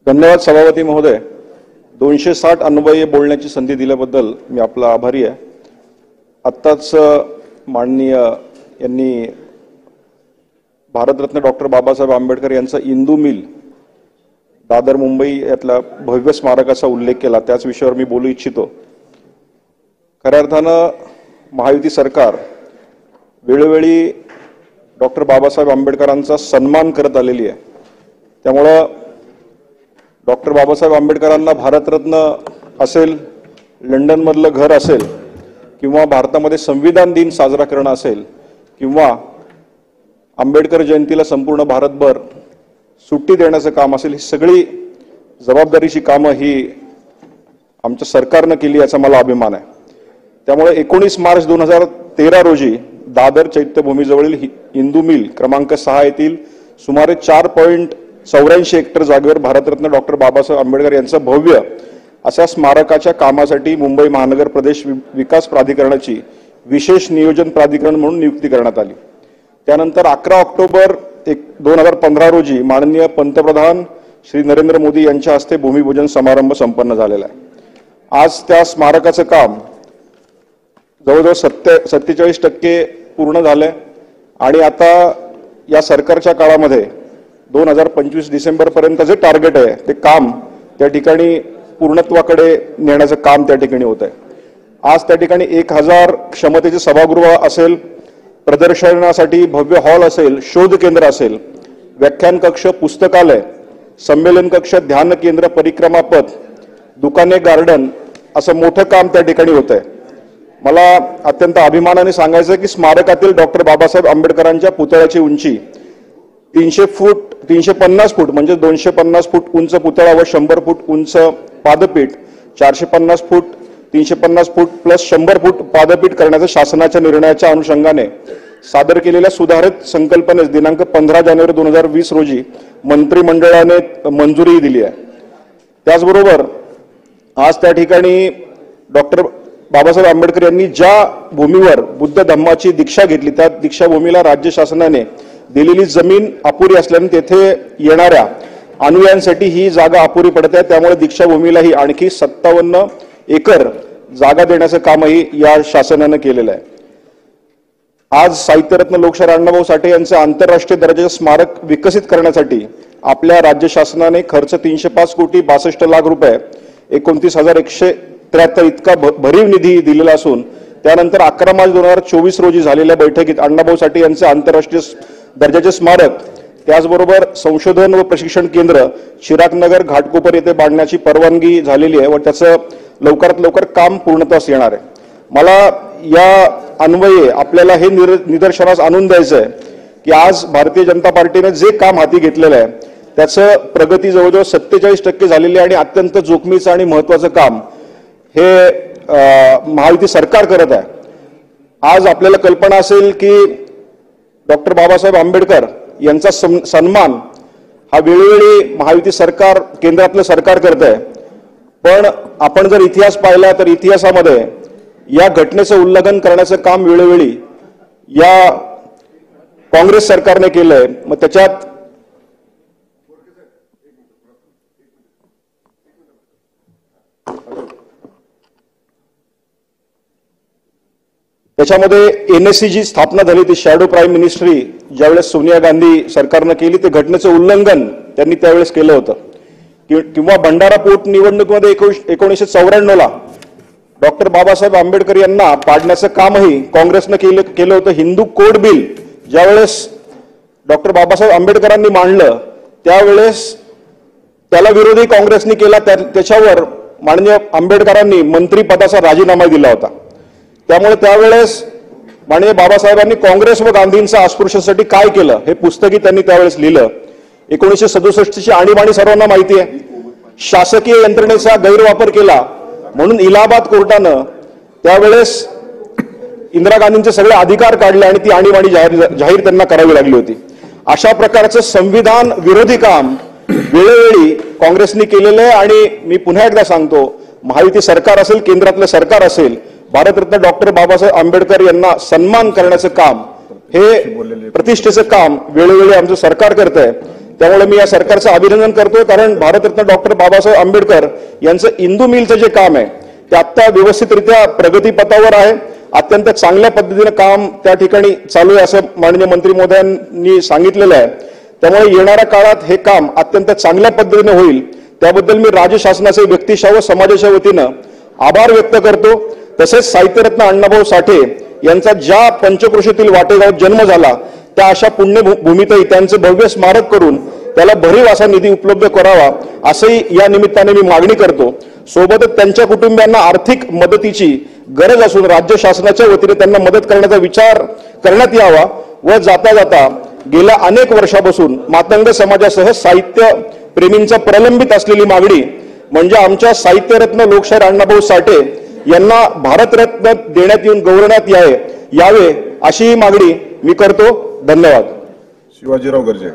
धन्यवाद सभापती महोदय। 260 अन्वये बोलण्याची संधी दिल्याबद्दल मी आपला आभारी आहे। आत्ताच माननीय यांनी भारतरत्न डॉक्टर बाबासाहेब आंबेडकर यांचा इंदू मिल दादर मुंबई यातला भव्य स्मारकाचा उल्लेख केला, त्याच विषयावर मी बोलू इच्छितो। खऱ्या अर्थानं महायुती सरकार वेळोवेळी डॉक्टर बाबासाहेब आंबेडकरांचा सन्मान करत आलेली आहे। त्यामुळे डॉक्टर बाबासाहेब आंबेडकरांना भारतरत्न असेल, लंडन मधलं घर असेल, किंवा भारतामध्ये संविधान दिन साजरा करणं असेल, किंवा आंबेडकर जयंतीला संपूर्ण भारतभर सुट्टी देण्याचं काम असेल, ही सगळी जबाबदारीची कामं ही आमच्या सरकारनं केली याचा मला अभिमान आहे। त्यामुळे 19 मार्च 2013 रोजी दादर चैत्यभूमीजवळील इंदू मिल क्रमांक 6 येथील सुमारे 4.84 हेक्टर जागेवर भारतरत्न डॉक्टर बाबासाहेब आंबेडकर यांचं भव्य अशा स्मारकाच्या कामासाठी मुंबई महानगर प्रदेश विकास प्राधिकरणाची विशेष नियोजन प्राधिकरण म्हणून नियुक्ती करण्यात आली। त्यानंतर 11 ऑक्टोबर 2015 रोजी माननीय पंतप्रधान श्री नरेंद्र मोदी यांच्या हस्ते भूमिपूजन समारंभ संपन्न झालेला आहे। आज त्या स्मारकाचं काम जवळजवळ 47% पूर्ण झालंय आणि आता या सरकारच्या काळामध्ये 2025 डिसेंबर पर्यंत जे टार्गेट आहे ते काम त्या ठिकाणी पूर्णत्वाकडे नेण्याचं काम त्या ठिकाणी होत आहे। आज त्या ठिकाणी 1000 क्षमतेचे सभागृह असेल, प्रदर्शनासाठी भव्य हॉल असेल, शोध केंद्र असेल, व्याख्यान कक्ष, पुस्तकालय, संमेलन कक्ष, ध्यान केंद्र, परिक्रमा पथ, दुकाने, गार्डन असं मोठं काम त्या ठिकाणी होत आहे। मला अत्यंत अभिमानाने सांगायचं की स्मारकातील डॉक्टर बाबासाहेब आंबेडकरांच्या पुतळ्याची उंची 350 फूट म्हणजे 250 फूट उंच पुतळा व 100 फूट उंच पादपीठ, 450 फूट, 350 फूट प्लस 100 फूट पादपीठ करण्याचा शासनाच्या निर्णयाच्या अनुषंगाने सादर केलेल्या सुधारित संकल्पनेस दिनांक 15 जानेवारी 2020 रोजी मंत्रिमंडळाने मंजुरी दिली आहे। त्याचबरोबर आज त्या ठिकाणी डॉक्टर बाबासाहेब आंबेडकर यांनी ज्या भूमीवर बुद्ध धम्माची दीक्षा घेतली त्या दीक्षाभूमीला राज्य शासनाने दिलेली जमीन अपुरी असल्याने तेथे येणाऱ्या अनुयायांसाठी ही जागा अपुरी पडते। त्यामुळे दीक्षाभूमीलाही आणखी 57 एकर जागा देण्याचं कामही या शासनाने केलेलं आहे। आज साहित्यरत्न लोकशाहीर अण्णाभाऊ साठे यांचं आंतरराष्ट्रीय दर्जाचे स्मारक विकसित करण्यासाठी आपल्या राज्य शासनाने खर्च 305 कोटी 62 लाख रुपये 29,173 इतका भरीव निधी दिलेला असून त्यानंतर 11 मार्च 2024 रोजी झालेल्या बैठकीत अण्णाभाऊ साठे यांचे आंतरराष्ट्रीय दर्जाचे स्मारक त्याचबरोबर संशोधन व प्रशिक्षण केंद्र चिरागनगर घाटकोपर येथे बांधण्याची परवानगी झालेली आहे व त्याचं लवकरात लवकर काम पूर्णत्वास येणार आहे। मला या अन्वये आपल्याला हे निदर्शनास आणून द्यायचं आहे की आज भारतीय जनता पार्टीने जे काम हाती घेतलेलं आहे त्याचं प्रगती जवळजवळ 47% झालेली आहे आणि अत्यंत जोखमीचं आणि महत्त्वाचं काम हे महायुती सरकार करत आहे। आज आपल्याला कल्पना असेल की डॉक्टर बाबासाहेब आंबेडकर यांचा सन्मान हा वेळोवेळी महायुती सरकार केंद्रातलं सरकार करत आहे, पण आपण जर इतिहास पाहिला तर इतिहासामध्ये या घटनेचं उल्लंघन करण्याचं काम वेळोवेळी या काँग्रेस सरकारने केलंय। मग त्याच्यामध्ये NSC स्थापना झाली ती शॅडो प्राईम मिनिस्ट्री ज्यावेळेस सोनिया गांधी सरकारने केली ते घटनेचं उल्लंघन त्यांनी त्यावेळेस केलं होतं। किंवा भंडारा पोटनिवडणुकीमध्ये 1994 ला डॉक्टर बाबासाहेब आंबेडकर यांना पाडण्याचं कामही काँग्रेसने केलं होतं। हिंदू कोड बिल ज्यावेळेस डॉक्टर बाबासाहेब आंबेडकरांनी मांडलं त्यावेळेस त्याला विरोधी काँग्रेसने केला, त्याच्यावर माननीय आंबेडकरांनी मंत्रिपदाचा राजीनामा दिला होता। त्यामुळे त्यावेळेस माननीय बाबासाहेबांनी काँग्रेस व गांधींचा अस्पृश्यतेसाठी काय केलं हे पुस्तकही त्यांनी त्यावेळेस लिहिलं। 1967 ची आणीबाणी सर्वांना माहिती आहे। शासकीय यंत्रणेचा गैरवापर केला म्हणून इलाहाबाद कोर्टानं त्यावेळेस इंदिरा गांधींचे सगळे अधिकार काढले आणि ती आणीबाणी जाहीर त्यांना करावी लागली होती। अशा प्रकारचं संविधान विरोधी काम वेळोवेळी काँग्रेसने केलेलं आहे आणि मी पुन्हा एकदा सांगतो, महायुती सरकार असेल, केंद्रातलं सरकार असेल, भारतरत्न डॉक्टर बाबासाहेब आंबेडकर यांना सन्मान करण्याचं काम हे प्रतिष्ठेचं काम वेळोवेळी आमचं सरकार करत आहे। त्यामुळे मी या सरकारचं अभिनंदन करतोय, कारण भारतरत्न डॉक्टर बाबासाहेब आंबेडकर यांचं इंदू मिलचं जे काम आहे ते आता व्यवस्थितरित्या प्रगतीपथावर आहे. अत्यंत चांगल्या पद्धतीने काम त्या ठिकाणी चालू आहे असं माननीय मंत्री महोदयांनी सांगितलेलं आहे. त्यामुळे येणाऱ्या काळात हे काम अत्यंत चांगल्या पद्धतीने होईल, त्याबद्दल मी राज्य शासनाचे व्यक्तिशः व समाजाच्या वतीनं आभार व्यक्त करतो. तसेच साहित्यरत्न अण्णाभाऊ साठे यांचा ज्या पंचक्रोशीतील वाटेगावात जन्म झाला त्या अशा पुण्यभूमीतही त्यांचे भव्य स्मारक करून त्याला भरीव असा निधी उपलब्ध करावा असंही या निमित्ताने मी मागणी करतो. सोबतच त्यांच्या कुटुंबियांना आर्थिक मदतीची गरज असून राज्य शासनाच्या वतीने त्यांना मदत करण्याचा विचार करण्यात यावा व जाता जाता गेल्या अनेक वर्षापासून मातंग समाजासह साहित्य प्रेमींचा प्रलंबित असलेली मागणी म्हणजे आमच्या साहित्यरत्न लोकशाहीर अण्णाभाऊ साठे यांना भारतरत्न देण्यात येऊन गौरवण्यात यावे अशी मागणी मी करतो. धन्यवाद. शिवाजीराव गर्जे.